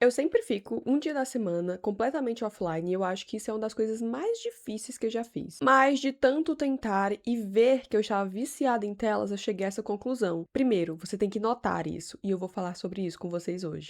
Eu sempre fico um dia da semana completamente offline e eu acho que isso é uma das coisas mais difíceis que eu já fiz. Mas de tanto tentar e ver que eu estava viciada em telas, eu cheguei a essa conclusão. Primeiro, você tem que notar isso, e eu vou falar sobre isso com vocês hoje.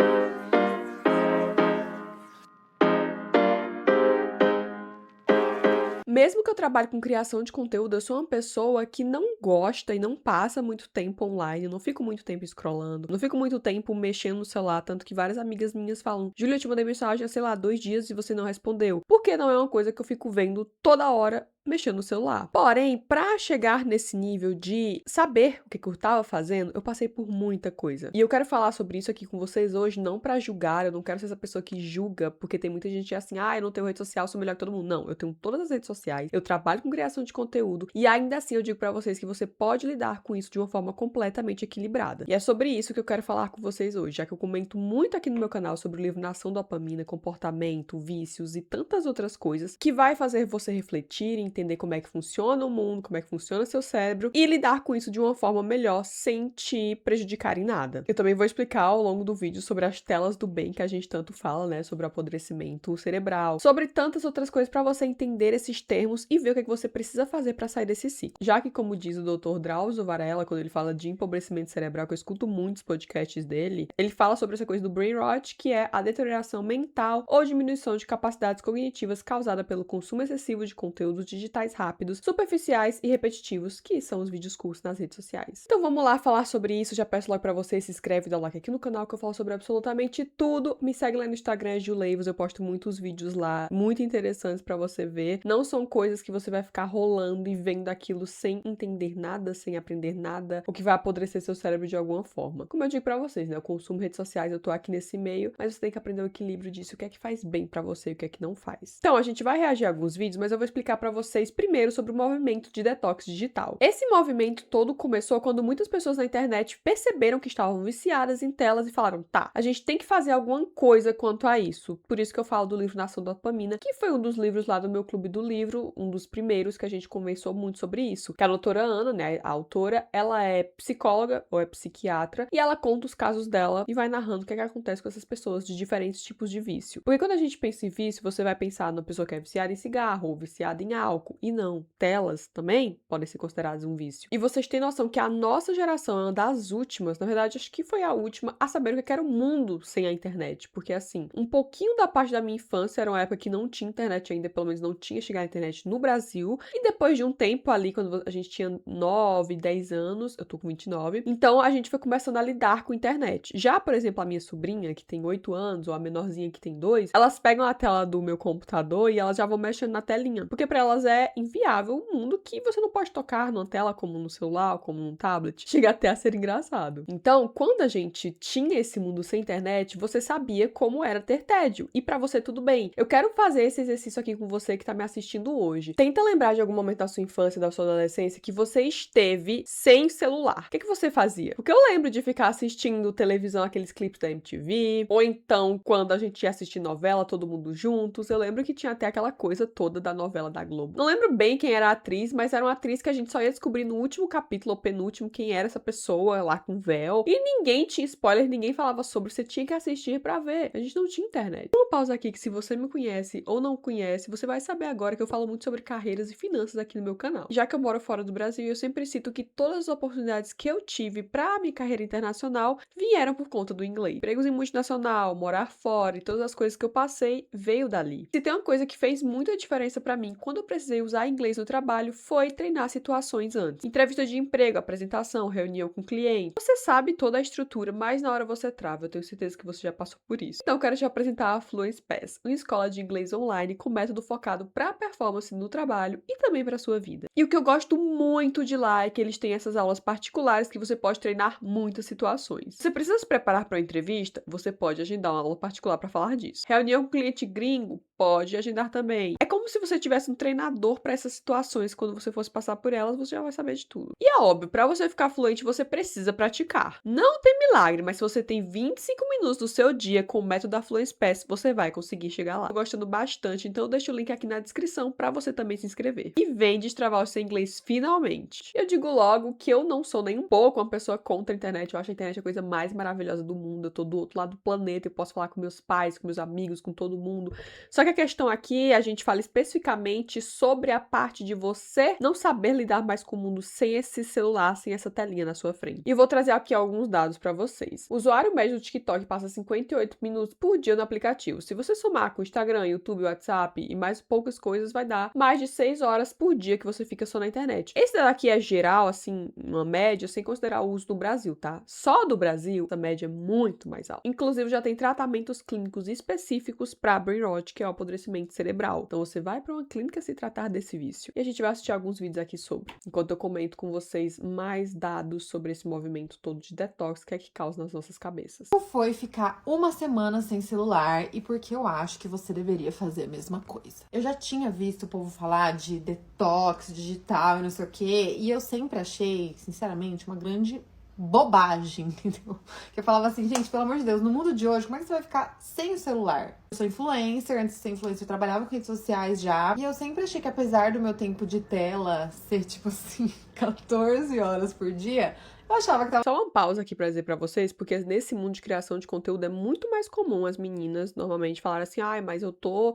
Mesmo que eu trabalhe com criação de conteúdo, eu sou uma pessoa que não gosta e não passa muito tempo online, eu não fico muito tempo scrollando, não fico muito tempo mexendo no celular, tanto que várias amigas minhas falam: Júlia, eu te mandei mensagem há, sei lá, 2 dias e você não respondeu. Porque não é uma coisa que eu fico vendo toda hora mexendo no celular. Porém, pra chegar nesse nível de saber o que eu tava fazendo, eu passei por muita coisa. E eu quero falar sobre isso aqui com vocês hoje, não pra julgar, eu não quero ser essa pessoa que julga, porque tem muita gente assim, eu não tenho rede social, sou melhor que todo mundo. Não, eu tenho todas as redes sociais, eu trabalho com criação de conteúdo, e ainda assim eu digo pra vocês que você pode lidar com isso de uma forma completamente equilibrada. E é sobre isso que eu quero falar com vocês hoje, já que eu comento muito aqui no meu canal sobre o livro Nação Dopamina, comportamento, vícios e tantas outras coisas, que vai fazer você refletir, entender como é que funciona o mundo, como é que funciona seu cérebro e lidar com isso de uma forma melhor sem te prejudicar em nada. Eu também vou explicar ao longo do vídeo sobre as telas do bem que a gente tanto fala, né, sobre o apodrecimento cerebral, sobre tantas outras coisas para você entender esses termos e ver o que é que você precisa fazer para sair desse ciclo. Já que, como diz o Dr. Drauzio Varela, quando ele fala de empobrecimento cerebral, que eu escuto muitos podcasts dele, ele fala sobre essa coisa do brain rot, que é a deterioração mental ou diminuição de capacidades cognitivas causada pelo consumo excessivo de conteúdos digitais rápidos, superficiais e repetitivos, que são os vídeos curtos nas redes sociais. Então vamos lá falar sobre isso, já peço logo pra você, se inscreve e dá like aqui no canal que eu falo sobre absolutamente tudo. Me segue lá no Instagram, Juleivos, eu posto muitos vídeos lá, muito interessantes pra você ver. Não são coisas que você vai ficar rolando e vendo aquilo sem entender nada, sem aprender nada, o que vai apodrecer seu cérebro de alguma forma. Como eu digo pra vocês, né, eu consumo redes sociais, eu tô aqui nesse meio, mas você tem que aprender o equilíbrio disso, o que é que faz bem pra você e o que é que não faz. Então, a gente vai reagir a alguns vídeos, mas eu vou explicar pra vocês primeiro sobre o movimento de detox digital. Esse movimento todo começou quando muitas pessoas na internet perceberam que estavam viciadas em telas e falaram, tá, a gente tem que fazer alguma coisa quanto a isso. Por isso que eu falo do livro Nação Dopamina, que foi um dos livros lá do meu clube do livro, um dos primeiros que a gente conversou muito sobre isso. Que a doutora Ana, né, a autora, ela é psicóloga ou é psiquiatra e ela conta os casos dela e vai narrando o que é que acontece com essas pessoas de diferentes tipos de vício. Porque quando a gente pensa em vício, você vai pensar numa pessoa que é viciada em cigarro ou viciada em álcool. E não, telas também podem ser consideradas um vício. E vocês têm noção que a nossa geração é uma das últimas, na verdade, acho que foi a última, a saber o que era o mundo sem a internet. Porque, assim, um pouquinho da parte da minha infância era uma época que não tinha internet ainda, pelo menos não tinha chegado a internet no Brasil. E depois de um tempo ali, quando a gente tinha 9, 10 anos, eu tô com 29, então a gente foi começando a lidar com a internet. Já, por exemplo, a minha sobrinha, que tem 8 anos, ou a menorzinha que tem 2, elas pegam a tela do meu computador e elas já vão mexendo na telinha. Porque pra elas é inviável um mundo que você não pode tocar numa tela como no celular ou como num tablet. Chega até a ser engraçado. Então, quando a gente tinha esse mundo sem internet, você sabia como era ter tédio. E pra você tudo bem. Eu quero fazer esse exercício aqui com você que tá me assistindo hoje. Tenta lembrar de algum momento da sua infância, da sua adolescência, que você esteve sem celular. O que você fazia? Porque eu lembro de ficar assistindo televisão, aqueles clipes da MTV, ou então quando a gente ia assistir novela, todo mundo juntos. Eu lembro que tinha até aquela coisa toda da novela da Globo. Não lembro bem quem era a atriz, mas era uma atriz que a gente só ia descobrir no último capítulo ou penúltimo quem era essa pessoa lá com véu. E ninguém tinha spoiler, ninguém falava sobre, você tinha que assistir pra ver. A gente não tinha internet. Uma pausa aqui que se você me conhece ou não conhece, você vai saber agora que eu falo muito sobre carreiras e finanças aqui no meu canal. Já que eu moro fora do Brasil, eu sempre cito que todas as oportunidades que eu tive pra minha carreira internacional vieram por conta do inglês. Empregos em multinacional, morar fora e todas as coisas que eu passei veio dali. Se tem uma coisa que fez muita diferença pra mim quando eu precisei usar inglês no trabalho, foi treinar situações antes. Entrevista de emprego, apresentação, reunião com cliente. Você sabe toda a estrutura, mas na hora você trava. Eu tenho certeza que você já passou por isso. Então eu quero te apresentar a Fluence Pass, uma escola de inglês online com método focado pra performance no trabalho e também pra sua vida. E o que eu gosto muito de lá é que eles têm essas aulas particulares que você pode treinar muitas situações. Se você precisa se preparar para uma entrevista, você pode agendar uma aula particular para falar disso. Reunião com cliente gringo, pode agendar também. É como se você tivesse um treinador para essas situações, quando você fosse passar por elas, você já vai saber de tudo. E é óbvio, para você ficar fluente, você precisa praticar. Não tem milagre, mas se você tem 25 minutos do seu dia com o método da Fluency Pass, você vai conseguir chegar lá. Tô gostando bastante, então eu deixo o link aqui na descrição para você também se inscrever. E vem destravar o seu inglês finalmente. Eu digo logo que eu não sou nem um pouco uma pessoa contra a internet. Eu acho a internet a coisa mais maravilhosa do mundo. Eu tô do outro lado do planeta, eu posso falar com meus pais, com meus amigos, com todo mundo. Só que a questão aqui, a gente fala especificamente sobre a parte de você não saber lidar mais com o mundo sem esse celular, sem essa telinha na sua frente. E vou trazer aqui alguns dados para vocês. O usuário médio do TikTok passa 58 minutos por dia no aplicativo. Se você somar com Instagram, YouTube, WhatsApp e mais poucas coisas, vai dar mais de 6 horas por dia que você fica só na internet. Esse daqui é geral, assim, uma média, sem considerar o uso do Brasil, tá? Só do Brasil, essa média é muito mais alta. Inclusive, já tem tratamentos clínicos específicos para brain rot, que é o apodrecimento cerebral. Então, você vai para uma clínica se tratar desse vício. E a gente vai assistir alguns vídeos aqui sobre, enquanto eu comento com vocês mais dados sobre esse movimento todo de detox que é que causa nas nossas cabeças. Como foi ficar uma semana sem celular e por que eu acho que você deveria fazer a mesma coisa? Eu já tinha visto o povo falar de detox digital e não sei o quê, e eu sempre achei, sinceramente, uma grande bobagem, entendeu? Que eu falava assim, gente, pelo amor de Deus, no mundo de hoje, como é que você vai ficar sem o celular? Eu sou influencer, antes de ser influencer eu trabalhava com redes sociais já, e eu sempre achei que apesar do meu tempo de tela ser, tipo assim, 14 horas por dia, eu achava que tava... Só uma pausa aqui pra dizer pra vocês, porque nesse mundo de criação de conteúdo é muito mais comum as meninas normalmente falarem assim, ai, mas eu tô,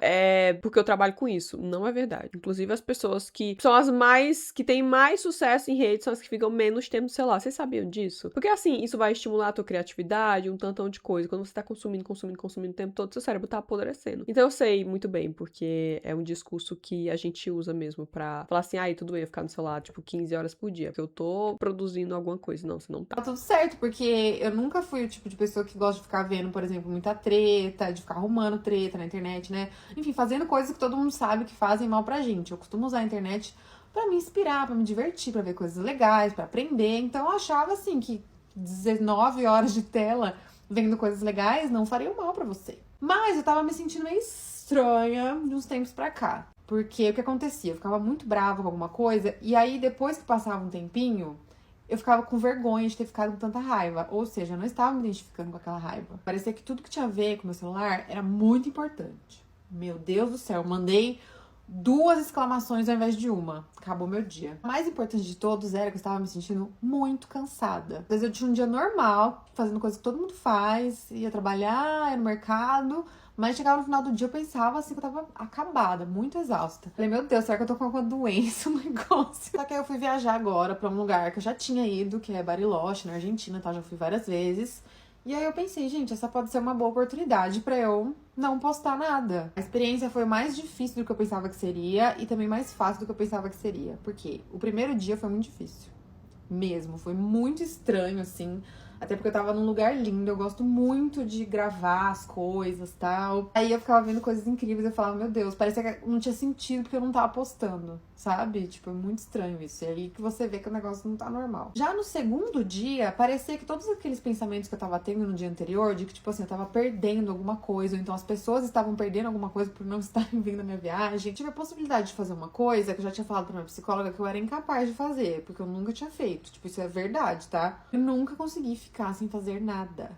porque eu trabalho com isso. Não é verdade. Inclusive as pessoas que são as mais, que têm mais sucesso em redes são as que ficam menos tempo no celular. Vocês sabiam disso? Porque assim, isso vai estimular a tua criatividade, um tantão de coisa. Quando você tá consumindo o tempo todo, seu cérebro tá apodrecendo. Então eu sei muito bem, porque é um discurso que a gente usa mesmo pra falar assim, ai, tudo bem eu ficar no celular, tipo, 15 horas por dia, porque eu tô produzindo alguma coisa. Não, você não tá. Tá tudo certo, porque eu nunca fui o tipo de pessoa que gosta de ficar vendo, por exemplo, muita treta, de ficar arrumando treta na internet, né? Enfim, fazendo coisas que todo mundo sabe que fazem mal pra gente. Eu costumo usar a internet pra me inspirar, pra me divertir, pra ver coisas legais, pra aprender. Então eu achava, assim, que 19 horas de tela vendo coisas legais não fariam mal pra você. Mas eu tava me sentindo meio estranha de uns tempos pra cá. Porque o que acontecia? Eu ficava muito brava com alguma coisa, e aí depois que passava um tempinho, eu ficava com vergonha de ter ficado com tanta raiva. Ou seja, eu não estava me identificando com aquela raiva. Parecia que tudo que tinha a ver com o meu celular era muito importante. Meu Deus do céu, eu mandei 2 exclamações ao invés de uma. Acabou meu dia. O mais importante de todos era que eu estava me sentindo muito cansada. Às vezes eu tinha um dia normal, fazendo coisa que todo mundo faz, ia trabalhar, ia no mercado, mas chegava no final do dia eu pensava assim que eu tava acabada, muito exausta. Falei, meu Deus, será que eu tô com alguma doença, um negócio? Só que aí eu fui viajar agora pra um lugar que eu já tinha ido, que é Bariloche, na Argentina, tá? Já fui várias vezes. E aí eu pensei, gente, essa pode ser uma boa oportunidade pra eu não postar nada. A experiência foi mais difícil do que eu pensava que seria e também mais fácil do que eu pensava que seria. Por quê? O primeiro dia foi muito difícil. Mesmo, foi muito estranho, assim. Até porque eu tava num lugar lindo, eu gosto muito de gravar as coisas e tal. Aí eu ficava vendo coisas incríveis, eu falava, meu Deus, parecia que não tinha sentido porque eu não tava postando, sabe? Tipo, é muito estranho isso. E aí que você vê que o negócio não tá normal. Já no segundo dia, parecia que todos aqueles pensamentos que eu tava tendo no dia anterior, de que, tipo assim, eu tava perdendo alguma coisa, ou então as pessoas estavam perdendo alguma coisa por não estarem vindo na minha viagem. Tive a possibilidade de fazer uma coisa que eu já tinha falado pra minha psicóloga que eu era incapaz de fazer, porque eu nunca tinha feito. Tipo, isso é verdade, tá? Eu nunca consegui ficar sem fazer nada.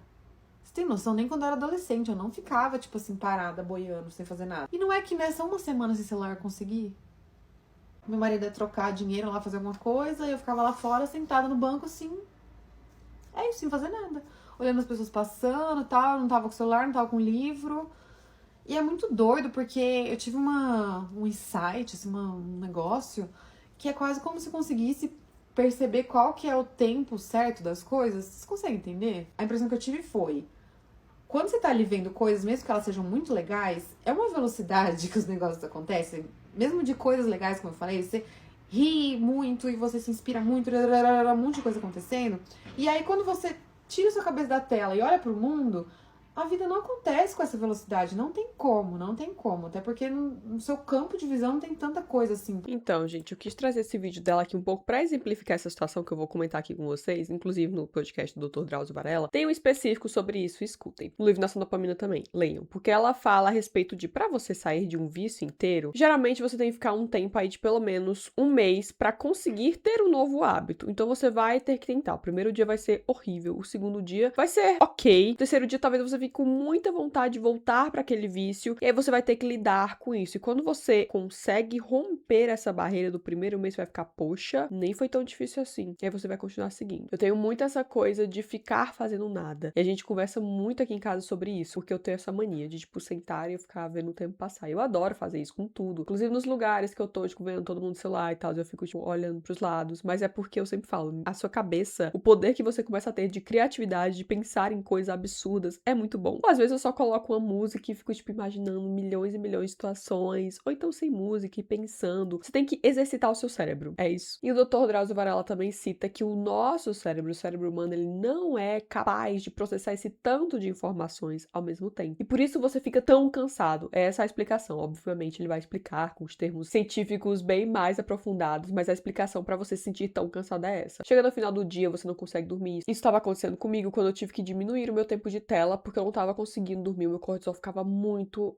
Você tem noção? Nem quando eu era adolescente, eu não ficava, tipo assim, parada, boiando, sem fazer nada. E não é que nessa uma semana sem celular eu consegui. Meu marido ia trocar dinheiro lá, fazer alguma coisa, e eu ficava lá fora, sentada no banco, assim. É isso, sem fazer nada. Olhando as pessoas passando e tal, não tava com o celular, não tava com o livro. E é muito doido, porque eu tive um insight, assim, um negócio, que é quase como se eu conseguisse perceber qual que é o tempo certo das coisas. Vocês conseguem entender? A impressão que eu tive foi, quando você tá ali vendo coisas, mesmo que elas sejam muito legais, é uma velocidade que os negócios acontecem, mesmo de coisas legais, como eu falei, você ri muito e você se inspira muito, um monte de coisa acontecendo. E aí quando você tira sua cabeça da tela e olha pro mundo, A vida não acontece com essa velocidade, não tem como. Até porque no seu campo de visão não tem tanta coisa assim. Então, gente, eu quis trazer esse vídeo dela aqui um pouco pra exemplificar essa situação que eu vou comentar aqui com vocês, inclusive no podcast do Dr. Drauzio Varella. Tem um específico sobre isso, escutem. No livro Nação Dopamina também, leiam. Porque ela fala a respeito de, pra você sair de um vício inteiro, geralmente você tem que ficar um tempo aí de pelo menos um mês pra conseguir ter um novo hábito. Então você vai ter que tentar. O primeiro dia vai ser horrível, o segundo dia vai ser ok, o terceiro dia talvez você fique com muita vontade de voltar pra aquele vício, e aí você vai ter que lidar com isso. E quando você consegue romper essa barreira do primeiro mês, você vai ficar, poxa, nem foi tão difícil assim. E aí você vai continuar seguindo. Eu tenho muito essa coisa de ficar fazendo nada. E a gente conversa muito aqui em casa sobre isso, porque eu tenho essa mania de, tipo, sentar e eu ficar vendo o tempo passar. Eu adoro fazer isso com tudo. Inclusive nos lugares que eu tô, tipo, vendo todo mundo no celular e tal, eu fico, tipo, olhando pros lados. Mas é porque eu sempre falo, a sua cabeça, o poder que você começa a ter de criatividade, de pensar em coisas absurdas, é muito bom. Ou às vezes eu só coloco uma música e fico, tipo, imaginando milhões e milhões de situações, ou então sem música e pensando. Você tem que exercitar o seu cérebro, é isso. E o Dr. Drauzio Varella também cita que o nosso cérebro, o cérebro humano, ele não é capaz de processar esse tanto de informações ao mesmo tempo. E por isso você fica tão cansado. É essa a explicação. Obviamente ele vai explicar com os termos científicos bem mais aprofundados, mas a explicação pra você se sentir tão cansado é essa. Chega no final do dia, você não consegue dormir. Isso estava acontecendo comigo quando eu tive que diminuir o meu tempo de tela, porque eu não tava conseguindo dormir, o meu cortisol ficava muito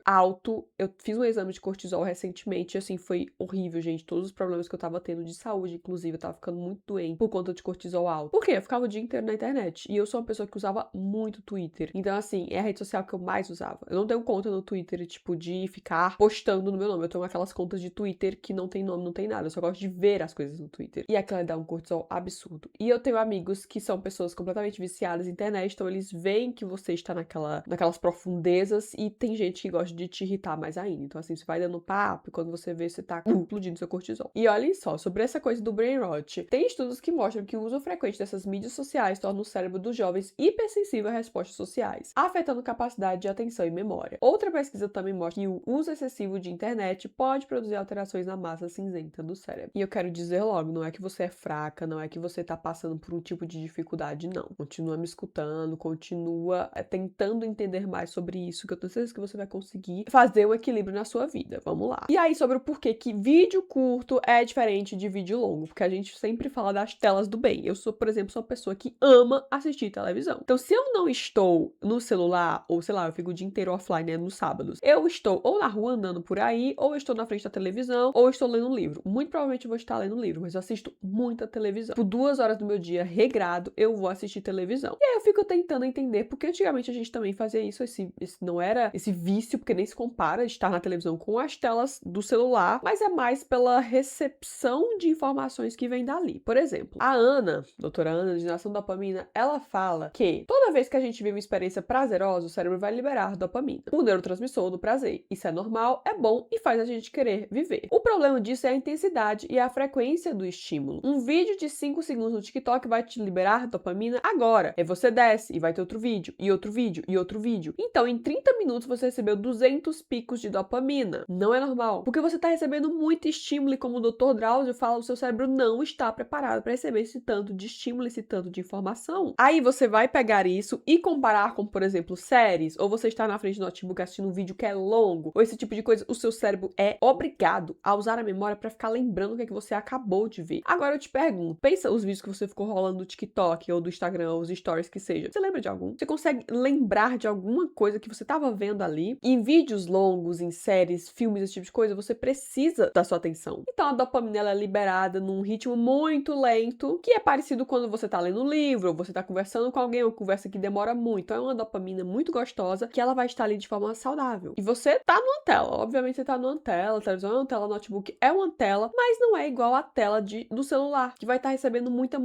alto. Eu fiz um exame de cortisol recentemente e, assim, foi horrível, gente. Todos os problemas que eu tava tendo de saúde, inclusive, eu tava ficando muito doente por conta de cortisol alto. Por quê? Eu ficava o dia inteiro na internet. E eu sou uma pessoa que usava muito Twitter. Então, assim, é a rede social que eu mais usava. Eu não tenho conta no Twitter, tipo, de ficar postando no meu nome. Eu tenho aquelas contas de Twitter que não tem nome, não tem nada. Eu só gosto de ver as coisas no Twitter. E aquilo dá um cortisol absurdo. E eu tenho amigos que são pessoas completamente viciadas na internet, então eles veem que você está naquelas profundezas, e tem gente que gosta de te irritar mais ainda. Então, assim, você vai dando papo e quando você vê, você tá explodindo seu cortisol. E olhem só, sobre essa coisa do brain rot, tem estudos que mostram que o uso frequente dessas mídias sociais torna o cérebro dos jovens hipersensível a respostas sociais, afetando capacidade de atenção e memória. Outra pesquisa também mostra que o uso excessivo de internet pode produzir alterações na massa cinzenta do cérebro. E eu quero dizer logo, não é que você é fraca, não é que você tá passando por um tipo de dificuldade, não. Continua me escutando, continua tentando entender mais sobre isso, que eu tenho certeza que você vai conseguir fazer um equilíbrio na sua vida. Vamos lá. E aí, sobre o porquê que vídeo curto é diferente de vídeo longo, porque a gente sempre fala das telas do bem. Eu sou, por exemplo, uma pessoa que ama assistir televisão. Então, se eu não estou no celular, ou sei lá, eu fico o dia inteiro offline, né, nos sábados, eu estou ou na rua andando por aí, ou eu estou na frente da televisão, ou eu estou lendo um livro. Muito provavelmente eu vou estar lendo um livro, mas eu assisto muita televisão. Por 2 horas do meu dia regrado, eu vou assistir televisão. E aí eu fico tentando entender, porque antigamente a gente também fazia isso, esse não era esse vício, porque nem se compara de estar na televisão com as telas do celular, mas é mais pela recepção de informações que vem dali. Por exemplo, a Ana, doutora Ana, de Nação Dopamina, ela fala que toda vez que a gente vive uma experiência prazerosa, o cérebro vai liberar dopamina, o neurotransmissor do prazer. Isso é normal, é bom e faz a gente querer viver. O problema disso é a intensidade e a frequência do estímulo. Um vídeo de 5 segundos no TikTok vai te liberar dopamina agora. Aí você desce e vai ter outro vídeo, e outro vídeo, e outro vídeo. Então, em 30 minutos você recebeu 200 picos de dopamina. Não é normal, porque você tá recebendo muito estímulo e, como o Dr. Drauzio fala, o seu cérebro não está preparado para receber esse tanto de estímulo, esse tanto de informação. Aí você vai pegar isso e comparar com, por exemplo, séries, ou você está na frente do notebook assistindo um vídeo que é longo, ou esse tipo de coisa. O seu cérebro é obrigado a usar a memória para ficar lembrando o que é que você acabou de ver. Agora eu te pergunto, pensa os vídeos que você ficou rolando do TikTok, ou do Instagram, ou os stories que seja. Você lembra de algum? Você consegue lembrar de alguma coisa que você estava vendo ali? Em vídeos longos, em séries, filmes, esse tipo de coisa, você precisa da sua atenção. Então a dopamina ela é liberada num ritmo muito lento, que é parecido quando você tá lendo um livro, ou você tá conversando com alguém, uma conversa que demora muito. Então é uma dopamina muito gostosa, que ela vai estar ali de forma saudável. E você tá numa tela, obviamente você tá numa tela, a televisão é uma tela, notebook é uma tela, mas não é igual a tela do celular, que vai estar recebendo muita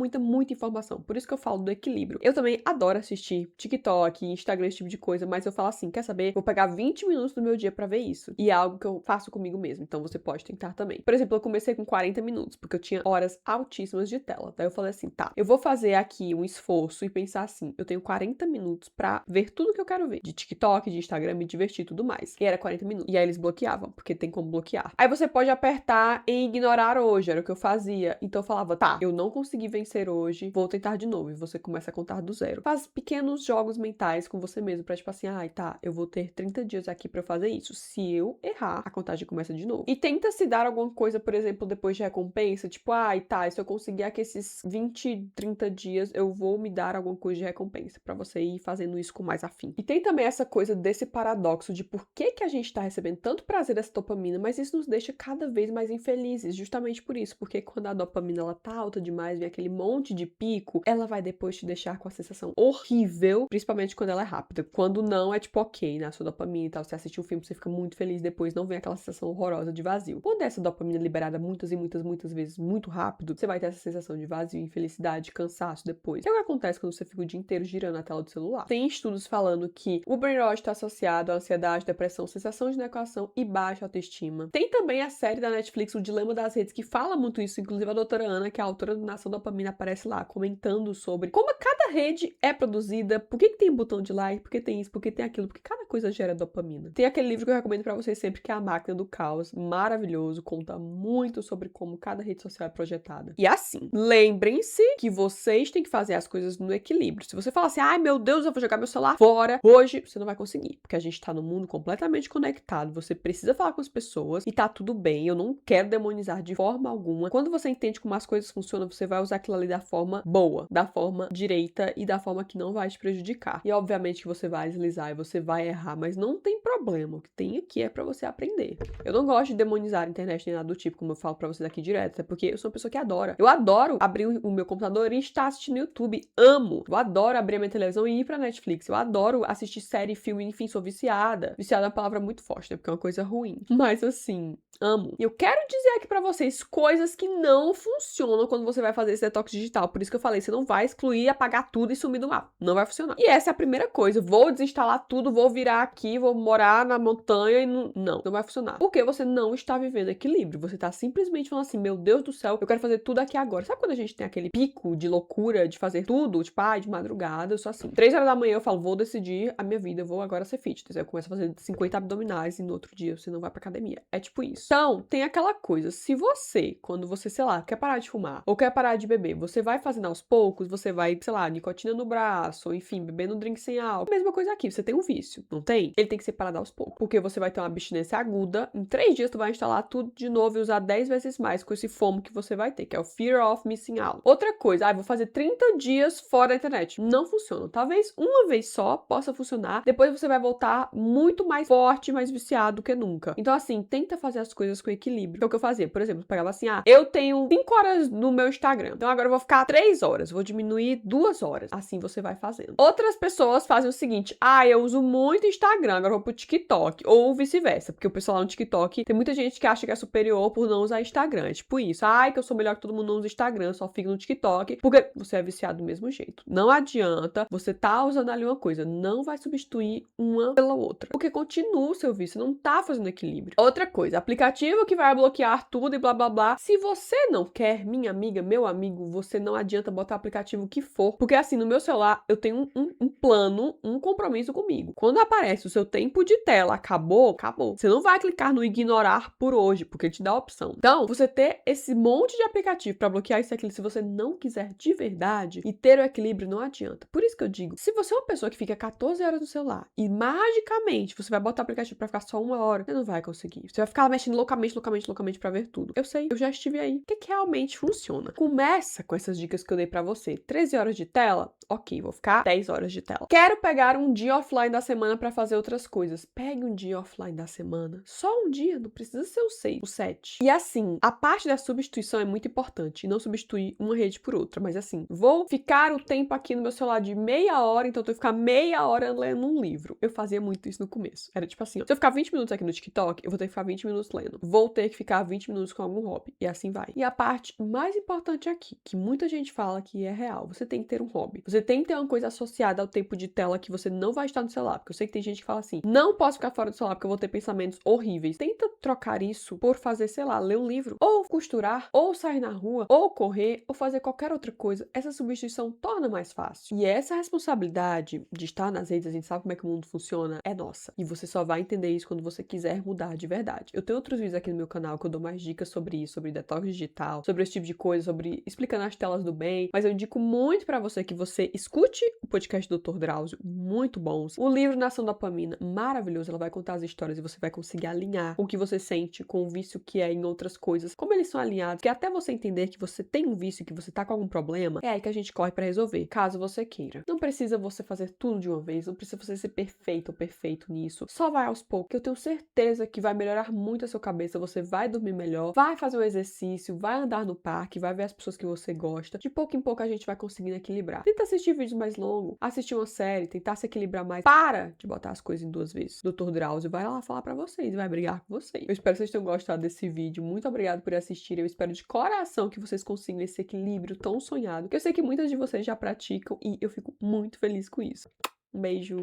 informação. Por isso que eu falo do equilíbrio. Eu também adoro assistir TikTok, Instagram, esse tipo de coisa, mas eu falo assim, quer saber? Vou pegar 20 minutos do meu dia pra ver isso. E é algo que eu faço comigo mesmo, então você pode tentar também. Por exemplo, eu comecei com 40 minutos, porque eu tinha horas altíssimas de tela. Daí eu falei assim, tá, eu vou fazer aqui um esforço e pensar assim, eu tenho 40 minutos pra ver tudo que eu quero ver. De TikTok, de Instagram, me divertir e tudo mais. E era 40 minutos. E aí eles bloqueavam, porque tem como bloquear. Aí você pode apertar em ignorar hoje, era o que eu fazia. Então eu falava, tá, eu não consegui vencer hoje, vou tentar de novo. E você começa a contar do zero. Faz pequenos jogos jogos mentais com você mesmo, pra tipo assim, ai, tá, eu vou ter 30 dias aqui pra eu fazer isso. Se eu errar, a contagem começa de novo. E tenta se dar alguma coisa, por exemplo, depois de recompensa, tipo, ai, tá, se eu conseguir aqui esses 20, 30 dias, eu vou me dar alguma coisa de recompensa, pra você ir fazendo isso com mais afim. E tem também essa coisa desse paradoxo de por que a gente tá recebendo tanto prazer dessa dopamina, mas isso nos deixa cada vez mais infelizes, justamente por isso, porque quando a dopamina ela tá alta demais, vem aquele monte de pico, ela vai depois te deixar com a sensação horrível, principalmente quando ela é rápida. Quando não, é tipo, ok, né, a sua dopamina e tal, você assiste um filme, você fica muito feliz, depois não vem aquela sensação horrorosa de vazio. Quando essa dopamina é liberada muitas e muitas, muitas vezes muito rápido, você vai ter essa sensação de vazio, infelicidade, cansaço depois. Que é o que acontece quando você fica o dia inteiro girando a tela do celular. Tem estudos falando que o brain rot está associado à ansiedade, depressão, sensação de inadequação e baixa autoestima. Tem também a série da Netflix, O Dilema das Redes, que fala muito isso, inclusive a doutora Ana, que é a autora do Nação Dopamina, aparece lá comentando sobre como cada rede é produzida, por que tem botão de like, por que tem isso, por que tem aquilo, porque cada coisa gera dopamina. Tem aquele livro que eu recomendo pra vocês sempre, que é A Máquina do Caos, maravilhoso, conta muito sobre como cada rede social é projetada. E assim, lembrem-se que vocês têm que fazer as coisas no equilíbrio. Se você falar assim, ai meu Deus, eu vou jogar meu celular fora hoje, você não vai conseguir, porque a gente tá num mundo completamente conectado, você precisa falar com as pessoas e tá tudo bem, eu não quero demonizar de forma alguma. Quando você entende como as coisas funcionam, você vai usar aquilo ali da forma boa, da forma direita e da forma que não vai te prejudicar. E obviamente que você vai deslizar e você vai errar, mas não tem problema, o que tem aqui é pra você aprender. Eu não gosto de demonizar a internet nem nada do tipo, como eu falo pra vocês aqui direto, até porque eu sou uma pessoa que adora. Eu adoro abrir o meu computador e estar assistindo YouTube, amo. Eu adoro abrir a minha televisão e ir pra Netflix, eu adoro assistir série, filme, enfim, sou viciada. Viciada é uma palavra muito forte, né, porque é uma coisa ruim. Mas assim, amo. E eu quero dizer aqui pra vocês coisas que não funcionam quando você vai fazer esse detox digital. Por isso que eu falei, você não vai excluir, apagar tudo e sumir do mapa. Não vai funcionar. E essa é a primeira coisa. Vou desinstalar tudo, vou virar aqui, vou morar na montanha e não vai funcionar. Porque você não está vivendo equilíbrio. Você tá simplesmente falando assim, meu Deus do céu, eu quero fazer tudo aqui agora. Sabe quando a gente tem aquele pico de loucura de fazer tudo? Tipo, de madrugada, eu sou assim. 3 horas da manhã eu falo, vou decidir a minha vida, eu vou agora ser fitness. Aí eu começo a fazer 50 abdominais e no outro dia você não vai pra academia. É tipo isso. Então, tem aquela coisa, se você, quando você, sei lá, quer parar de fumar ou quer parar de beber, você vai fazendo aos poucos, você vai, sei lá, nicotina no braço, ou enfim, bebendo drink sem álcool. Mesma coisa aqui, você tem um vício, não tem? Ele tem que ser parado aos poucos, porque você vai ter uma abstinência aguda, em 3 dias tu vai instalar tudo de novo e usar 10 vezes mais com esse FOMO que você vai ter, que é o Fear of Missing Out. Outra coisa, vou fazer 30 dias fora da internet. Não funciona. Talvez uma vez só possa funcionar, depois você vai voltar muito mais forte, mais viciado do que nunca. Então assim, tenta fazer as coisas com equilíbrio. Que é o que eu fazia, por exemplo, eu pegava assim, eu tenho 5 horas no meu Instagram, então agora eu vou ficar 3 horas, vou diminuir 2 horas. Assim você vai fazendo. Outras pessoas fazem o seguinte, eu uso muito Instagram, agora eu vou pro TikTok, ou vice-versa, porque o pessoal lá no TikTok, tem muita gente que acha que é superior por não usar Instagram, é tipo isso, que eu sou melhor que todo mundo, não usa Instagram, só fico no TikTok, porque você é viciado do mesmo jeito. Não adianta, você tá usando ali uma coisa, não vai substituir uma pela outra, porque continua o seu vício, não tá fazendo equilíbrio. Outra coisa, aplicativo que vai bloquear tudo e blá blá blá, se você não quer, minha amiga, meu amigo, você não adianta botar aplicativo que for, porque assim, no meu celular, eu tenho um plano, um compromisso comigo. Quando aparece o seu tempo de tela, acabou. Você não vai clicar no ignorar por hoje, porque ele te dá a opção. Então, você ter esse monte de aplicativo pra bloquear isso e aquilo, se você não quiser de verdade e ter o equilíbrio, não adianta. Por isso que eu digo, se você é uma pessoa que fica 14 horas no celular e magicamente você vai botar aplicativo pra ficar só 1 hora, você não vai conseguir. Você vai ficar mexendo loucamente pra ver tudo. Eu sei, eu já estive aí. O que realmente funciona? Começa com essas dicas que eu dei pra você. 13 horas de tela? Ok, vou ficar 10 horas de tela. Quero pegar um dia offline da semana pra fazer outras coisas. Pegue um dia offline da semana. Só um dia, não precisa ser o 6, o 7. E assim, a parte da substituição é muito importante. Não substituir uma rede por outra, mas assim, vou ficar o tempo aqui no meu celular de meia hora, então eu vou ficar meia hora lendo um livro. Eu fazia muito isso no começo. Era tipo assim, se eu ficar 20 minutos aqui no TikTok, eu vou ter que ficar 20 minutos lendo. Vou ter que ficar 20 minutos com algum hobby. E assim vai. E a parte mais importante aqui, que muita gente fala que é real, você tem que ter um hobby. Você tem que ter uma coisa associada ao tempo de tela que você não vai estar no celular. Porque eu sei que tem gente que fala assim, não posso ficar fora do celular porque eu vou ter pensamentos horríveis. Tenta trocar isso por fazer, sei lá, ler um livro, ou costurar, ou sair na rua, ou correr, ou fazer qualquer outra coisa. Essa substituição torna mais fácil. E essa responsabilidade de estar nas redes, a gente sabe como é que o mundo funciona, é nossa. E você só vai entender isso quando você quiser mudar de verdade. Eu tenho outros vídeos aqui no meu canal que eu dou mais dicas sobre isso, sobre detox digital, sobre esse tipo de coisa, sobre explicando as telas do bem, mas eu indico muito pra você que você escute o podcast podcast do Dr. Drauzio, muito bons. O livro Nação Dopamina, maravilhoso. Ela vai contar as histórias e você vai conseguir alinhar o que você sente com o vício que é em outras coisas. Como eles são alinhados, que até você entender que você tem um vício, que você tá com algum problema, é aí que a gente corre pra resolver, caso você queira. Não precisa você fazer tudo de uma vez, não precisa você ser perfeito ou perfeito nisso. Só vai aos poucos, que eu tenho certeza que vai melhorar muito a sua cabeça, você vai dormir melhor, vai fazer um exercício, vai andar no parque, vai ver as pessoas que você gosta. De pouco em pouco a gente vai conseguindo equilibrar. Tenta assistir vídeos mais longos, assistir uma série, tentar se equilibrar mais. Para de botar as coisas em duas vezes. Dr. Drauzio vai lá falar pra vocês, vai brigar com vocês. Eu espero que vocês tenham gostado desse vídeo. Muito obrigada por assistir. Eu espero de coração que vocês consigam esse equilíbrio tão sonhado, que eu sei que muitas de vocês já praticam e eu fico muito feliz com isso. Um beijo.